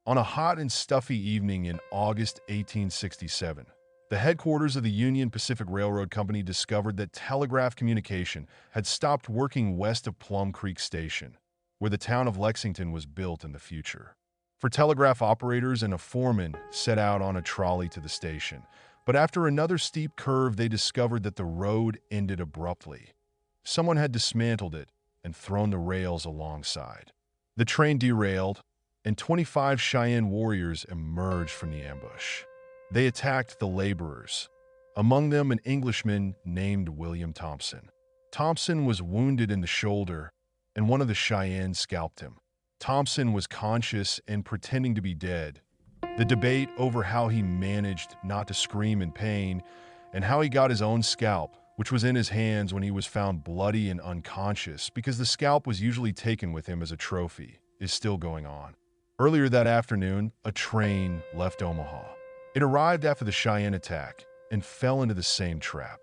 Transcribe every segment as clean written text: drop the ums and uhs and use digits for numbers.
On a hot and stuffy evening in August 1867, the headquarters of the Union Pacific Railroad Company discovered that telegraph communication had stopped working west of Plum Creek Station, where the town of Lexington was built in the future. For telegraph operators and a foreman set out on a trolley to the station, but after another steep curve they discovered that the road ended abruptly. Someone had dismantled it and thrown the rails alongside. The train derailed, and 25 Cheyenne warriors emerged from the ambush. They attacked the laborers, among them an Englishman named William Thompson. Thompson was wounded in the shoulder, and one of the Cheyenne scalped him. Thompson was conscious and pretending to be dead. The debate over how he managed not to scream in pain and how he got his own scalp, which was in his hands when he was found bloody and unconscious because the scalp was usually taken with him as a trophy, is still going on. Earlier that afternoon, a train left Omaha. It arrived after the Cheyenne attack and fell into the same trap.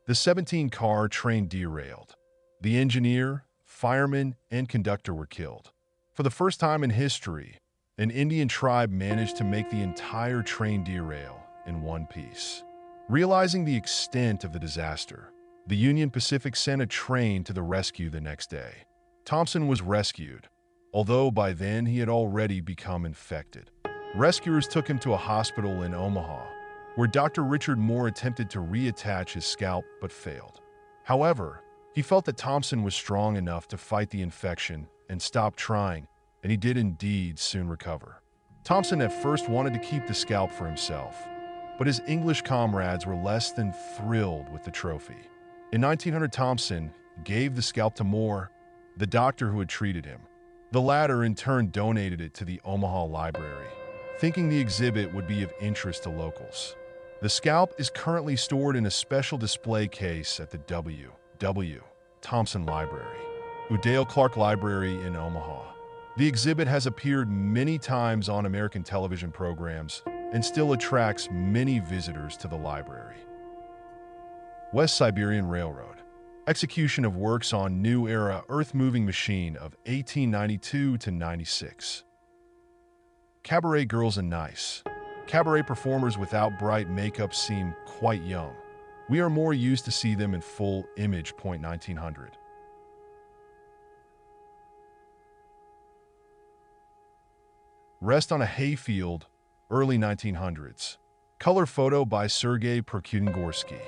The 17-car train derailed. The engineer, fireman, and conductor were killed. For the first time in history, an Indian tribe managed to make the entire train derail in one piece. Realizing the extent of the disaster, the Union Pacific sent a train to the rescue the next day. Thompson was rescued, although by then he had already become infected. Rescuers took him to a hospital in Omaha, where Dr. Richard Moore attempted to reattach his scalp but failed. However, he felt that Thompson was strong enough to fight the infection and stopped trying, and he did indeed soon recover. Thompson at first wanted to keep the scalp for himself, but his English comrades were less than thrilled with the trophy. In 1900, Thompson gave the scalp to Moore, the doctor who had treated him. The latter in turn donated it to the Omaha Library, thinking the exhibit would be of interest to locals. The scalp is currently stored in a special display case at the W. Thompson Library, Udale Clark Library in Omaha. The exhibit has appeared many times on American television programs and still attracts many visitors to the library. West Siberian Railroad. Execution of works on New Era earth-moving machine of 1892 to 96. Cabaret girls and nice. Cabaret performers without bright makeup seem quite young. We are more used to see them in full image. 1900. Rest on a hayfield, early 1900s. Color photo by Sergei Prokudin-Gorsky.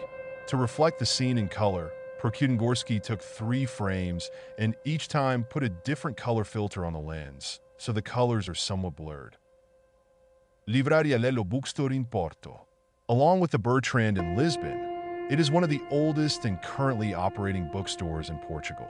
To reflect the scene in color, Prokudin-Gorsky took 3 frames and each time put a different color filter on the lens, so the colors are somewhat blurred. Livraria Lello Bookstore in Porto. Along with the Bertrand in Lisbon, it is one of the oldest and currently operating bookstores in Portugal.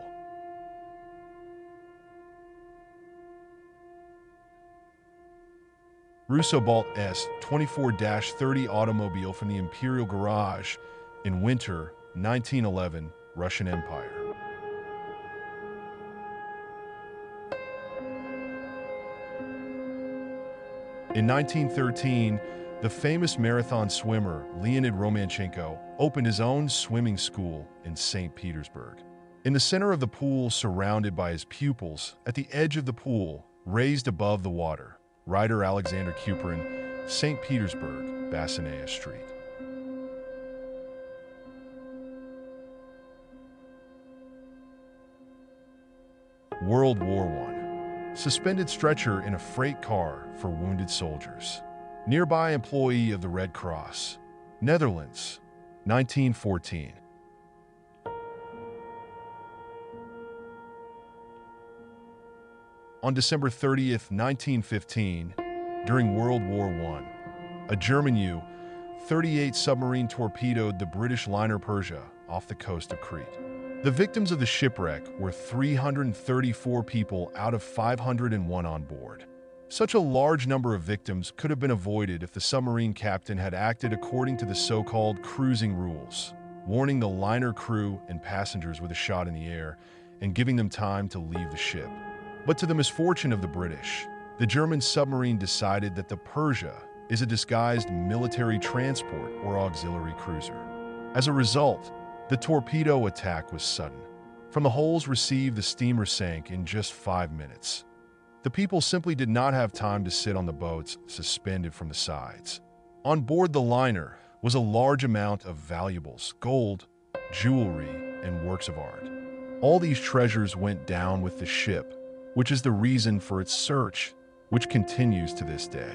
Russo-Balt S 24-30 automobile from the Imperial Garage in winter 1911, Russian Empire. In 1913, the famous marathon swimmer Leonid Romanchenko opened his own swimming school in St. Petersburg. In the center of the pool, surrounded by his pupils, at the edge of the pool, raised above the water, writer Alexander Kuprin, St. Petersburg, Bassanaya Street. World War I. Suspended stretcher in a freight car for wounded soldiers. Nearby employee of the Red Cross. Netherlands, 1914. On December 30th, 1915, during World War I, a German U-38 submarine torpedoed the British liner Persia off the coast of Crete. The victims of the shipwreck were 334 people out of 501 on board. Such a large number of victims could have been avoided if the submarine captain had acted according to the so-called cruising rules, warning the liner crew and passengers with a shot in the air and giving them time to leave the ship. But to the misfortune of the British, the German submarine decided that the Persia is a disguised military transport or auxiliary cruiser. As a result, the torpedo attack was sudden. From the holes received, the steamer sank in just 5 minutes. The people simply did not have time to sit on the boats suspended from the sides. On board the liner was a large amount of valuables, gold, jewelry, and works of art. All these treasures went down with the ship, which is the reason for its search, which continues to this day.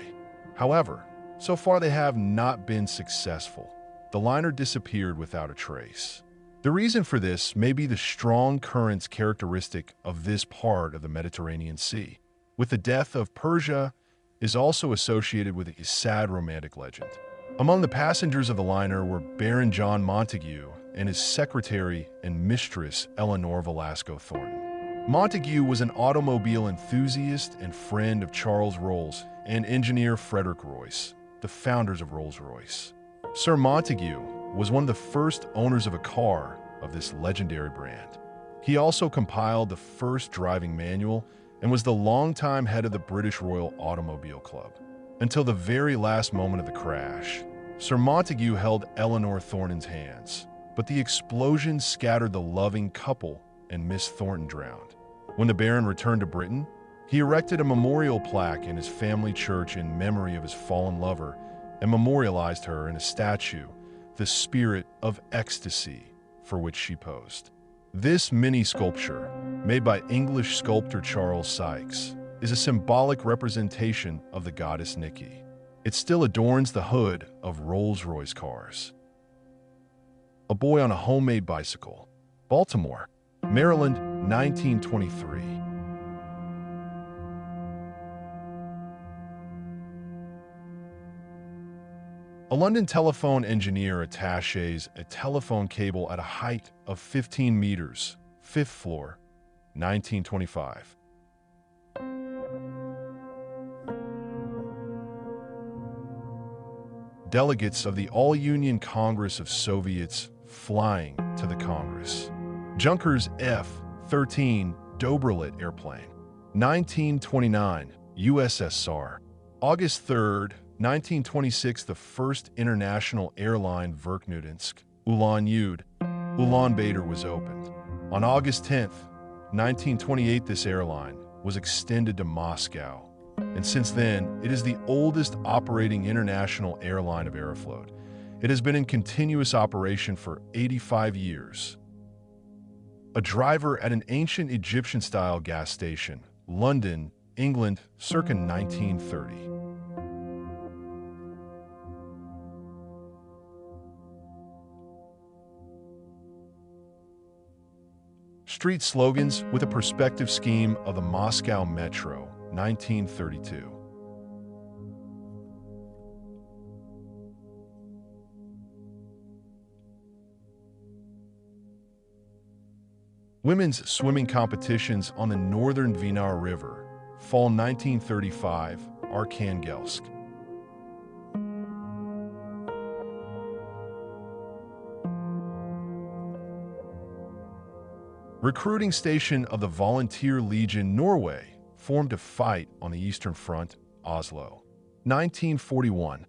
However, so far they have not been successful. The liner disappeared without a trace. The reason for this may be the strong currents characteristic of this part of the Mediterranean Sea. With the death of Persia is also associated with a sad romantic legend. Among the passengers of the liner were Baron John Montague and his secretary and mistress Eleanor Velasco Thornton. Montague was an automobile enthusiast and friend of Charles Rolls and engineer Frederick Royce, the founders of Rolls-Royce. Sir Montague was one of the first owners of a car of this legendary brand. He also compiled the first driving manual and was the longtime head of the British Royal Automobile Club. Until the very last moment of the crash, Sir Montague held Eleanor Thornton's hands, but the explosion scattered the loving couple and Miss Thornton drowned. When the Baron returned to Britain, he erected a memorial plaque in his family church in memory of his fallen lover and memorialized her in a statue, the Spirit of Ecstasy, for which she posed. This mini sculpture, made by English sculptor Charles Sykes, is a symbolic representation of the goddess Nike. It still adorns the hood of Rolls-Royce cars. A Boy on a Homemade Bicycle, Baltimore, Maryland, 1923. A London telephone engineer attaches a telephone cable at a height of 15 meters, 5th floor, 1925. Delegates of the All-Union Congress of Soviets flying to the Congress. Junkers F-13 Dobrollet airplane. 1929, USSR. August 3rd, 1926, the first international airline Verkhnudinsk, Ulan-Ude, Ulaanbaatar was opened. On August 10th, 1928, this airline was extended to Moscow, and since then, it is the oldest operating international airline of Aeroflot. It has been in continuous operation for 85 years. A driver at an ancient Egyptian-style gas station, London, England, circa 1930. Street slogans with a perspective scheme of the Moscow Metro, 1932. Women's swimming competitions on the northern Dvinar River, fall 1935, Arkhangelsk. Recruiting station of the Volunteer Legion Norway, formed to fight on the Eastern Front, Oslo, 1941.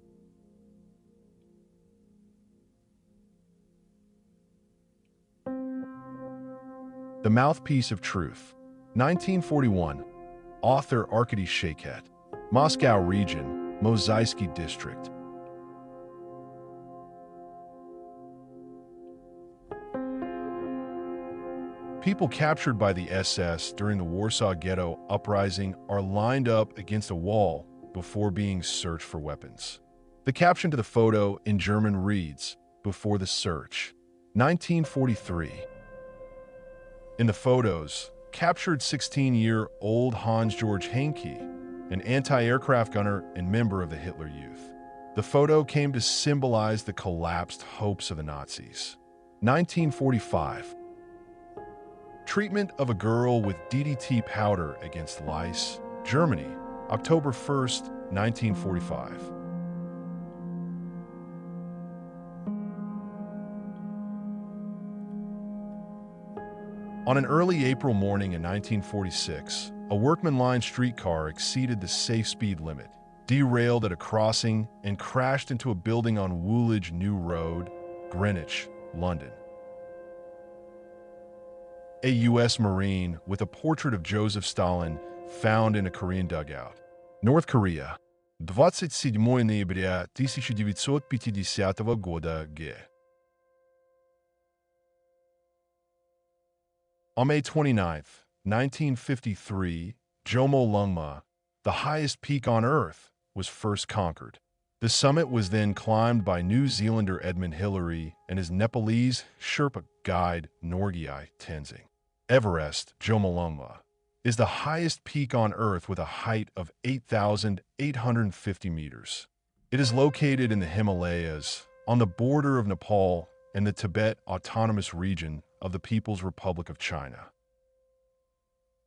The Mouthpiece of Truth, 1941. Author Arkady Shaket, Moscow region, Mozaisky district. People captured by the SS during the Warsaw Ghetto uprising are lined up against a wall before being searched for weapons. The caption to the photo in German reads, "Before the search." 1943. In the photos, captured 16-year-old Hans-Georg Henke, an anti-aircraft gunner and member of the Hitler Youth. The photo came to symbolize the collapsed hopes of the Nazis. 1945. Treatment of a girl with DDT powder against lice, Germany, October 1st, 1945. On an early April morning in 1946, a workman-line streetcar exceeded the safe speed limit, derailed at a crossing, and crashed into a building on Woolwich New Road, Greenwich, London. A U.S. Marine with a portrait of Joseph Stalin found in a Korean dugout. North Korea. 27 ноября 1950 года Г. On May 29, 1953, Jomolungma, the highest peak on Earth, was first conquered. The summit was then climbed by New Zealander Edmund Hillary and his Nepalese Sherpa guide Norgay Tenzing. Everest, Jomolungma, is the highest peak on Earth with a height of 8,850 meters. It is located in the Himalayas, on the border of Nepal and the Tibet Autonomous Region of the People's Republic of China.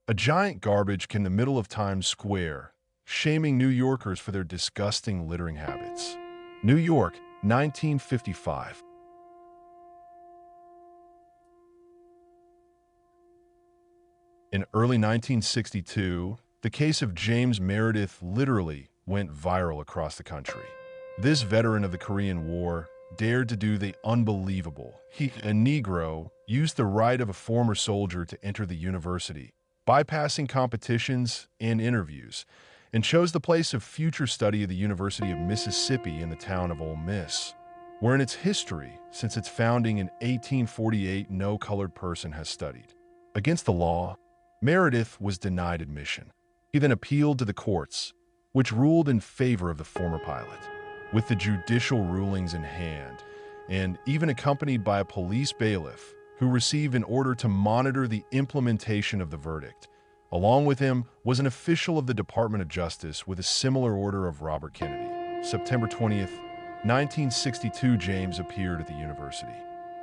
A giant garbage can in the middle of Times Square, shaming New Yorkers for their disgusting littering habits. New York, 1955. In early 1962, the case of James Meredith literally went viral across the country. This veteran of the Korean War dared to do the unbelievable. He, a Negro, used the right of a former soldier to enter the university, bypassing competitions and interviews, and chose the place of future study of the University of Mississippi in the town of Ole Miss, where in its history, since its founding in 1848, no colored person has studied. Against the law, Meredith was denied admission. He then appealed to the courts, which ruled in favor of the former pilot. With the judicial rulings in hand, and even accompanied by a police bailiff who received an order to monitor the implementation of the verdict. Along with him was an official of the Department of Justice with a similar order of Robert Kennedy. September 20th, 1962, James appeared at the university.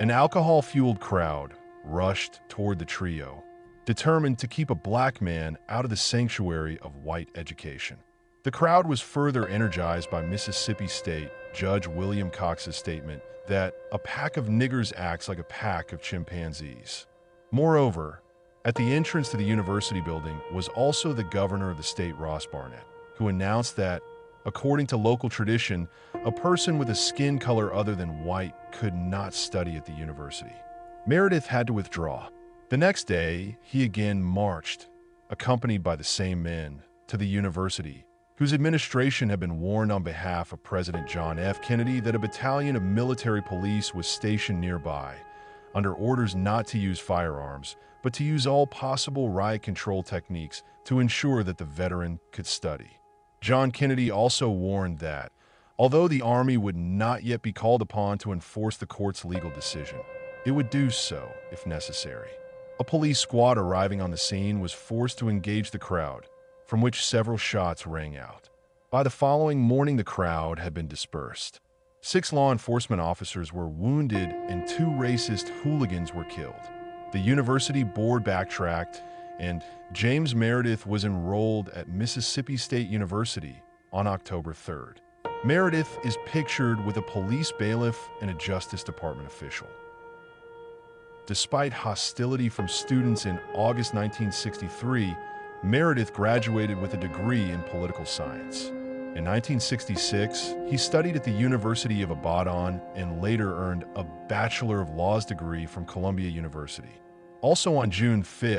An alcohol-fueled crowd rushed toward the trio, determined to keep a black man out of the sanctuary of white education. The crowd was further energized by Mississippi State Judge William Cox's statement that a pack of niggers acts like a pack of chimpanzees. Moreover, at the entrance to the university building was also the governor of the state, Ross Barnett, who announced that, according to local tradition, a person with a skin color other than white could not study at the university. Meredith had to withdraw. The next day, he again marched, accompanied by the same men, to the university, whose administration had been warned on behalf of President John F. Kennedy that a battalion of military police was stationed nearby, under orders not to use firearms, but to use all possible riot control techniques to ensure that the veteran could study. John Kennedy also warned that, although the Army would not yet be called upon to enforce the court's legal decision, it would do so if necessary. A police squad arriving on the scene was forced to engage the crowd, from which several shots rang out. By the following morning, the crowd had been dispersed. 6 law enforcement officers were wounded and 2 racist hooligans were killed. The university board backtracked, and James Meredith was enrolled at Mississippi State University on October 3rd. Meredith is pictured with a police bailiff and a Justice Department official. Despite hostility from students in August 1963, Meredith graduated with a degree in political science. In 1966, he studied at the University of Ibadan and later earned a Bachelor of Laws degree from Columbia University. Also on June 5,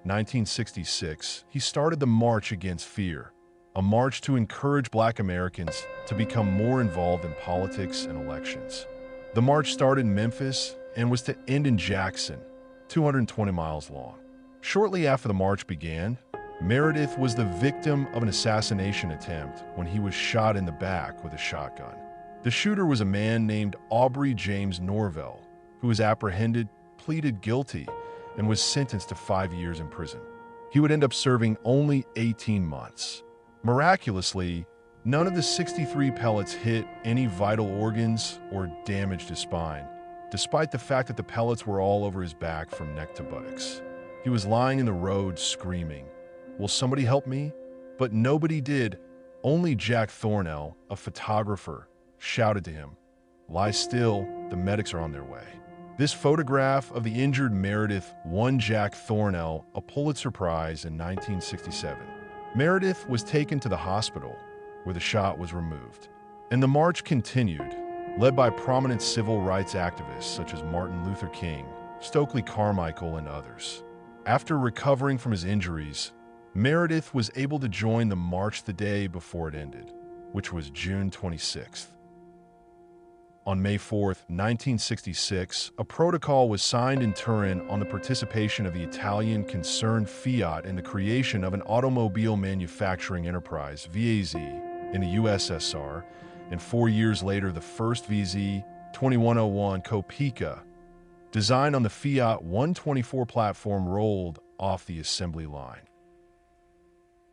1966, he started the March Against Fear, a march to encourage Black Americans to become more involved in politics and elections. The march started in Memphis and was to end in Jackson, 220 miles long. Shortly after the march began, Meredith was the victim of an assassination attempt when he was shot in the back with a shotgun. The shooter was a man named Aubrey James Norvell, who was apprehended, pleaded guilty, and was sentenced to 5 years in prison. He would end up serving only 18 months. Miraculously, none of the 63 pellets hit any vital organs or damaged his spine, despite the fact that the pellets were all over his back from neck to buttocks. He was lying in the road screaming, "Will somebody help me?" But nobody did. Only Jack Thornell, a photographer, shouted to him, "Lie still, the medics are on their way." This photograph of the injured Meredith won Jack Thornell a Pulitzer Prize in 1967. Meredith was taken to the hospital, where the shot was removed. And the march continued, led by prominent civil rights activists such as Martin Luther King, Stokely Carmichael, and others. After recovering from his injuries, Meredith was able to join the march the day before it ended, which was June 26th. On May 4, 1966, a protocol was signed in Turin on the participation of the Italian concern Fiat in the creation of an automobile manufacturing enterprise, VAZ, in the USSR, and 4 years later the first VZ 2101 Copica, designed on the Fiat 124 platform, rolled off the assembly line.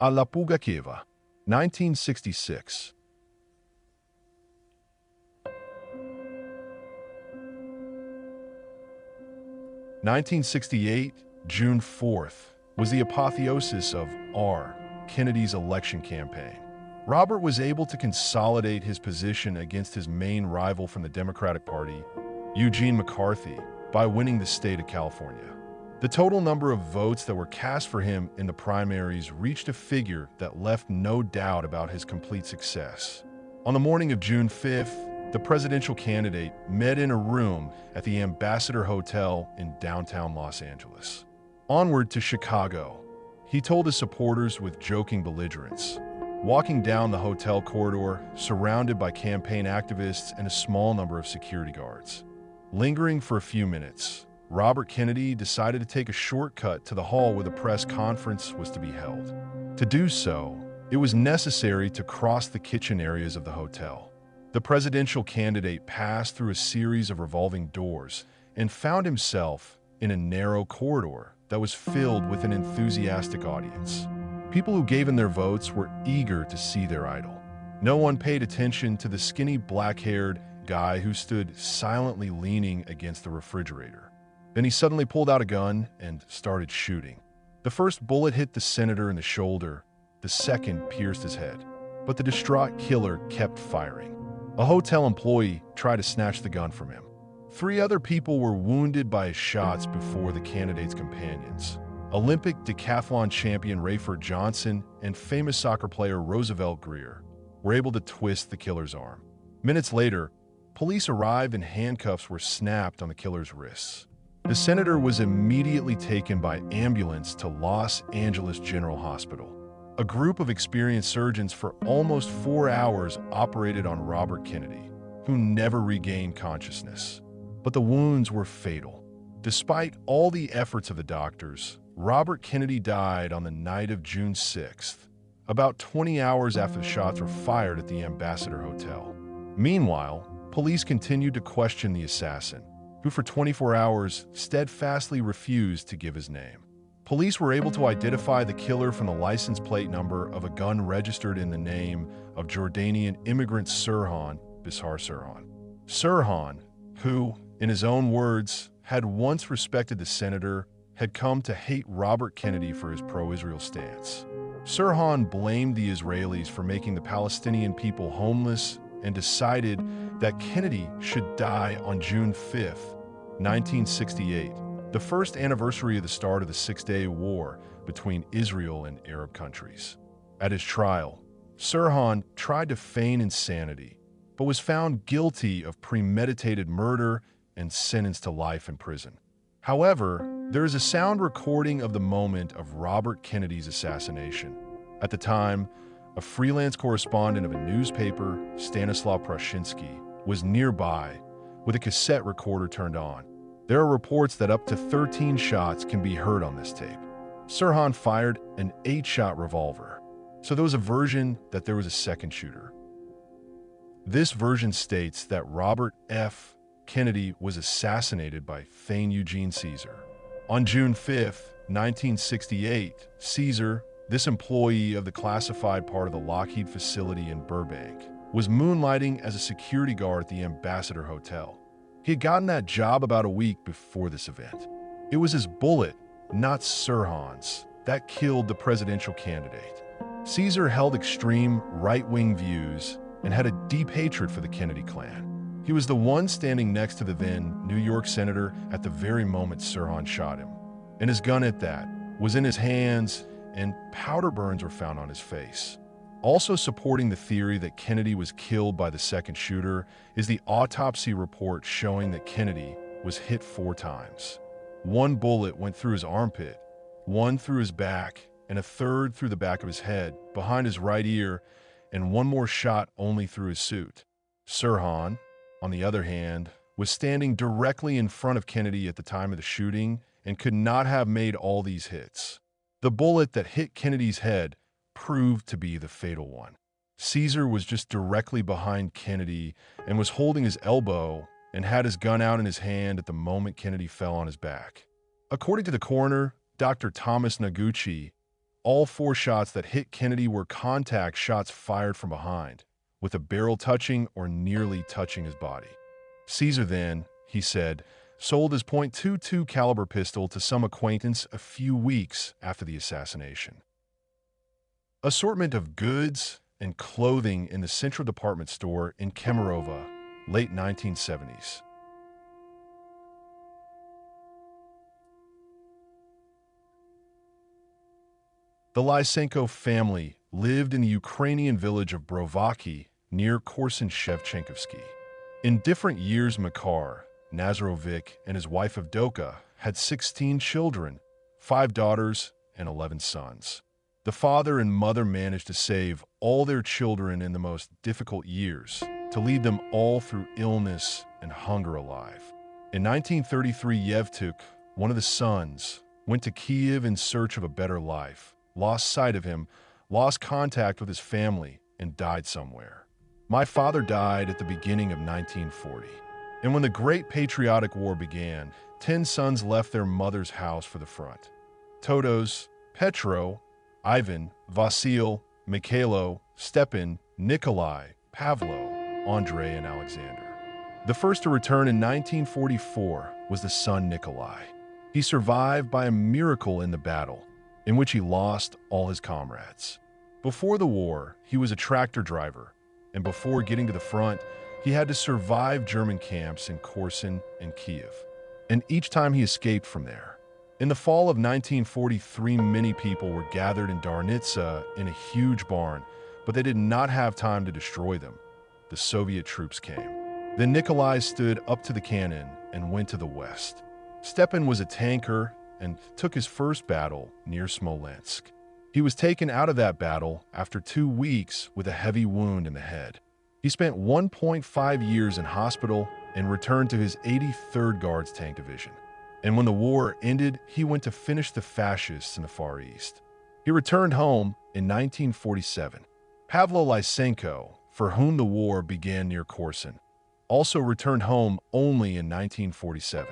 Alla Pugakieva, 1966. 1968, June 4th, was the apotheosis of R. Kennedy's election campaign. Robert was able to consolidate his position against his main rival from the Democratic Party, Eugene McCarthy, by winning the state of California. The total number of votes that were cast for him in the primaries reached a figure that left no doubt about his complete success. On the morning of June 5th, the presidential candidate met in a room at the Ambassador Hotel in downtown Los Angeles. Onward to Chicago, he told his supporters with joking belligerence, walking down the hotel corridor surrounded by campaign activists and a small number of security guards. Lingering for a few minutes, Robert Kennedy decided to take a shortcut to the hall where the press conference was to be held. To do so, it was necessary to cross the kitchen areas of the hotel. The presidential candidate passed through a series of revolving doors and found himself in a narrow corridor that was filled with an enthusiastic audience. People who gave in their votes were eager to see their idol. No one paid attention to the skinny, black-haired guy who stood silently leaning against the refrigerator. Then he suddenly pulled out a gun and started shooting. The first bullet hit the senator in the shoulder, the second pierced his head. But the distraught killer kept firing. A hotel employee tried to snatch the gun from him. 3 other people were wounded by his shots before the candidate's companions. Olympic decathlon champion Rayford Johnson and famous soccer player Roosevelt Greer were able to twist the killer's arm. Minutes later, police arrived and handcuffs were snapped on the killer's wrists. The senator was immediately taken by ambulance to Los Angeles General Hospital. A group of experienced surgeons for almost 4 hours operated on Robert Kennedy, who never regained consciousness. But the wounds were fatal. Despite all the efforts of the doctors, Robert Kennedy died on the night of June 6th, about 20 hours after the shots were fired at the Ambassador Hotel. Meanwhile, police continued to question the assassin, who for 24 hours steadfastly refused to give his name. Police were able to identify the killer from the license plate number of a gun registered in the name of Jordanian immigrant Sirhan Bisar Sirhan. Sirhan, who, in his own words, had once respected the senator, had come to hate Robert Kennedy for his pro-Israel stance. Sirhan blamed the Israelis for making the Palestinian people homeless and decided that Kennedy should die on June 5th, 1968. The first anniversary of the start of the Six-Day War between Israel and Arab countries. At his trial, Sirhan tried to feign insanity, but was found guilty of premeditated murder and sentenced to life in prison. However, there is a sound recording of the moment of Robert Kennedy's assassination. At the time, a freelance correspondent of a newspaper, Stanislaw Prashinsky, was nearby with a cassette recorder turned on. There are reports that up to 13 shots can be heard on this tape. Sirhan fired an 8-shot revolver, so there was a version that there was a second shooter. This version states that Robert F. Kennedy was assassinated by Thane Eugene Caesar. On June 5, 1968, Caesar, this employee of the classified part of the Lockheed facility in Burbank, was moonlighting as a security guard at the Ambassador Hotel. He had gotten that job about a week before this event. It was his bullet, not Sirhan's, that killed the presidential candidate. Caesar held extreme right-wing views and had a deep hatred for the Kennedy clan. He was the one standing next to the then New York senator at the very moment Sirhan shot him. And his gun at that was in his hands, and powder burns were found on his face. Also supporting the theory that Kennedy was killed by the second shooter is the autopsy report showing that Kennedy was hit 4 times. 1 bullet went through his armpit, 1 through his back, and a third through the back of his head, behind his right ear, and one more shot only through his suit. Sirhan, on the other hand, was standing directly in front of Kennedy at the time of the shooting and could not have made all these hits. The bullet that hit Kennedy's head proved to be the fatal one. Caesar was just directly behind Kennedy and was holding his elbow and had his gun out in his hand at the moment Kennedy fell on his back. According to the coroner, Dr. Thomas Noguchi, all 4 shots that hit Kennedy were contact shots fired from behind, with a barrel touching or nearly touching his body. Caesar then, he said, sold his .22 caliber pistol to some acquaintance a few weeks after the assassination. Assortment of goods and clothing in the Central Department Store in Kemerovo, late 1970s. The Lysenko family lived in the Ukrainian village of Brovaki near Korsun-Shevchenkovsky. In different years, Makar Nazarovic and his wife Avdoka had 16 children, 5 daughters and 11 sons. The father and mother managed to save all their children in the most difficult years, to lead them all through illness and hunger alive. In 1933, Yevtuk, one of the sons, went to Kiev in search of a better life, lost sight of him, lost contact with his family, and died somewhere. My father died at the beginning of 1940. And when the Great Patriotic War began, 10 sons left their mother's house for the front. Todos, Petro, Ivan, Vasil, Mikhailo, Stepan, Nikolai, Pavlo, Andrei, and Alexander. The first to return in 1944 was the son Nikolai. He survived by a miracle in the battle, in which he lost all his comrades. Before the war, he was a tractor driver, and before getting to the front, he had to survive German camps in Korsun and Kiev. And each time he escaped from there. In the fall of 1943, many people were gathered in Darnitsa in a huge barn, but they did not have time to destroy them. The Soviet troops came. Then Nikolai stood up to the cannon and went to the west. Stepan was a tanker and took his first battle near Smolensk. He was taken out of that battle after 2 weeks with a heavy wound in the head. He spent 1.5 years in hospital and returned to his 83rd Guards Tank Division. And when the war ended, he went to finish the fascists in the Far East. He returned home in 1947. Pavlo Lysenko, for whom the war began near Korsun, also returned home only in 1947.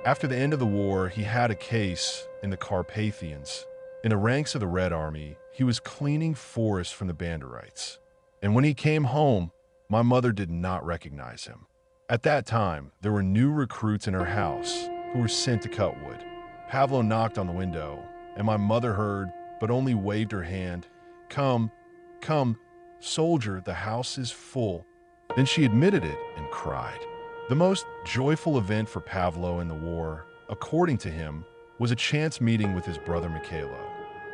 After the end of the war, he had a case in the Carpathians. In the ranks of the Red Army, he was cleaning forests from the Banderites. And when he came home, my mother did not recognize him. At that time, there were new recruits in her house who were sent to cut wood. Pavlo knocked on the window, and my mother heard, but only waved her hand. Come, come, soldier, the house is full. Then she admitted it and cried. The most joyful event for Pavlo in the war, according to him, was a chance meeting with his brother Mikhailo.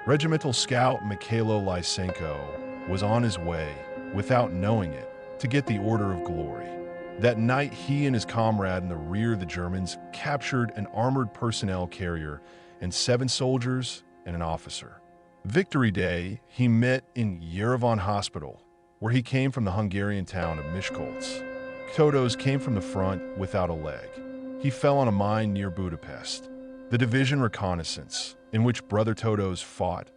Regimental scout Mikhailo Lysenko was on his way, without knowing it, to get the Order of Glory. That night, he and his comrade in the rear of the Germans captured an armored personnel carrier and 7 soldiers and an officer. Victory Day, he met in Yerevan Hospital, where he came from the Hungarian town of Miskolc. Todos came from the front without a leg. He fell on a mine near Budapest. The division reconnaissance, in which Brother Todos fought,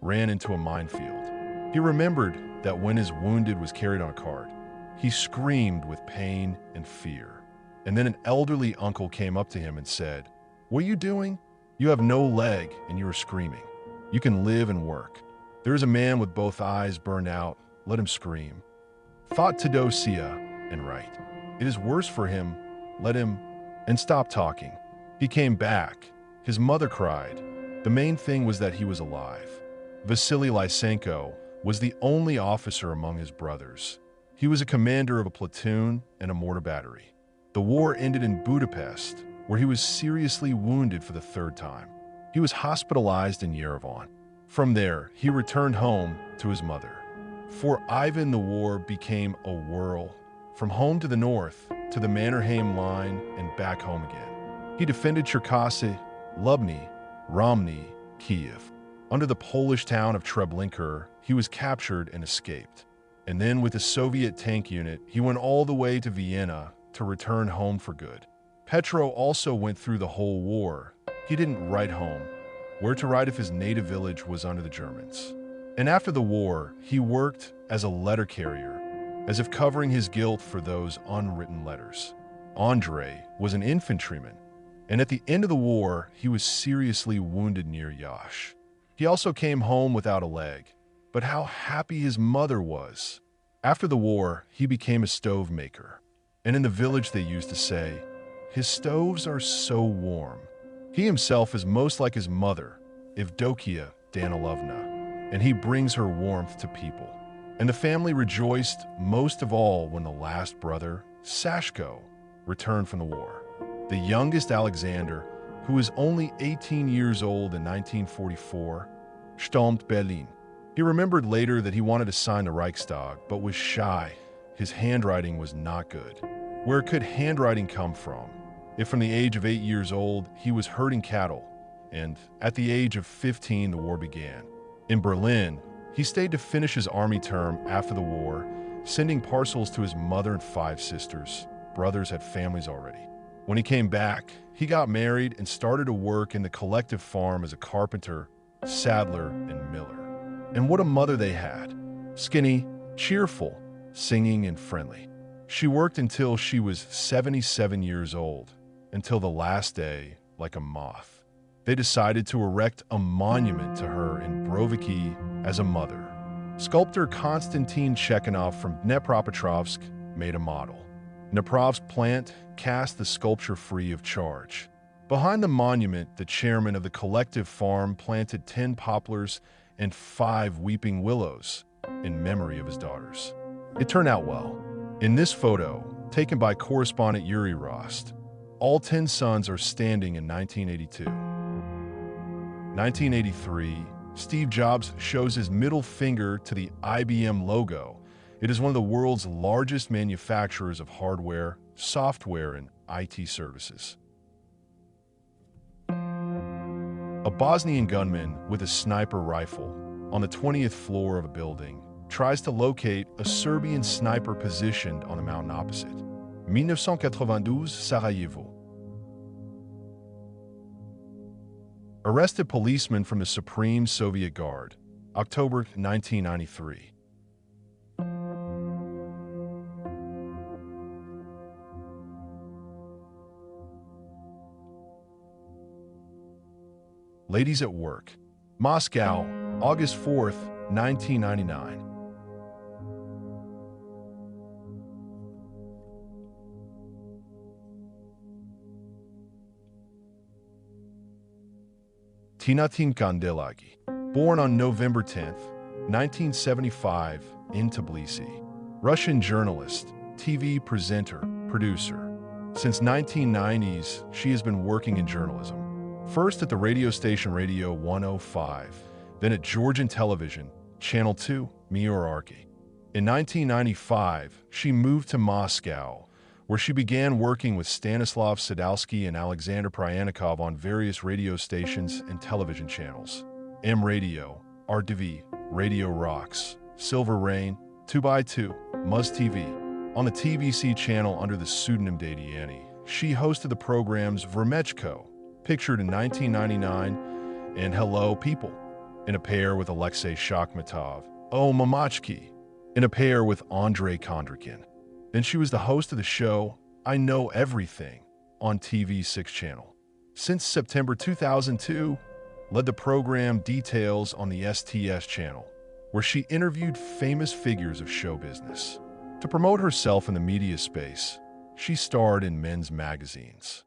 ran into a minefield. He remembered that when his wounded was carried on a cart, he screamed with pain and fear. And then an elderly uncle came up to him and said, "What are you doing? You have no leg and you are screaming. You can live and work. There is a man with both eyes burned out. Let him scream." Thought Teodosia and right. It is worse for him. Let him, and stop talking. He came back. His mother cried. The main thing was that he was alive. Vasily Lysenko was the only officer among his brothers. He was a commander of a platoon and a mortar battery. The war ended in Budapest, where he was seriously wounded for the 3rd time. He was hospitalized in Yerevan. From there, he returned home to his mother. For Ivan, the war became a whirl, from home to the north, to the Mannerheim line, and back home again. He defended Cherkasy, Lubny, Romny, Kiev. Under the Polish town of Treblinka, he was captured and escaped. And then with the Soviet tank unit, he went all the way to Vienna to return home for good. Petro also went through the whole war. He didn't write home. Where to write if his native village was under the Germans? And after the war, he worked as a letter carrier, as if covering his guilt for those unwritten letters. Andrei was an infantryman, and at the end of the war, he was seriously wounded near Yash. He also came home without a leg, but how happy his mother was. After the war, he became a stove maker, and in the village they used to say, "His stoves are so warm." He himself is most like his mother, Evdokia Danilovna, and he brings her warmth to people. And the family rejoiced most of all when the last brother, Sashko, returned from the war. The youngest Alexander, who was only 18 years old in 1944, stürmt Berlin. He remembered later that he wanted to sign the Reichstag, but was shy. His handwriting was not good. Where could handwriting come from? If from the age of 8 years old, he was herding cattle, and at the age of 15, the war began. In Berlin, he stayed to finish his army term after the war, sending parcels to his mother and 5 sisters. Brothers had families already. When he came back, he got married and started to work in the collective farm as a carpenter, saddler, and miller. And what a mother they had. Skinny, cheerful, singing, and friendly. She worked until she was 77 years old, until the last day, like a moth. They decided to erect a monument to her in Broviki as a mother. Sculptor Konstantin Chekhanov from Dnepropetrovsk made a model. Dneprov's plant cast the sculpture free of charge. Behind the monument, the chairman of the collective farm planted 10 poplars and 5 weeping willows in memory of his daughters. It turned out well. In this photo, taken by correspondent Yuri Rost, all 10 sons are standing in 1982. 1983, Steve Jobs shows his middle finger to the IBM logo. It is one of the world's largest manufacturers of hardware, software, and IT services. A Bosnian gunman with a sniper rifle on the 20th floor of a building tries to locate a Serbian sniper positioned on a mountain opposite. 1992, Sarajevo. Arrested policeman from the Supreme Soviet Guard, October 1993. Ladies at Work, Moscow, August 4th, 1999. Tinatin Kandelagi, born on November 10th, 1975, in Tbilisi. Russian journalist, TV presenter, producer. Since 1990s, she has been working in journalism. First at the radio station Radio 105, then at Georgian Television, Channel 2, Miorarchy. In 1995, she moved to Moscow, where she began working with Stanislav Sadalsky and Alexander Pryanikov on various radio stations and television channels. M Radio, RTV, Radio Rocks, Silver Rain, 2x2, Muzz TV. On the TVC channel under the pseudonym Dadiani, she hosted the programs Vermechko, pictured in 1999, and Hello People, in a pair with Alexei Shakhmatov, Oh Mamachki, in a pair with Andrei Kondrykin. Then she was the host of the show I Know Everything on TV6 channel. Since September 2002, led the program Details on the STS channel, where she interviewed famous figures of show business. To promote herself in the media space, she starred in men's magazines.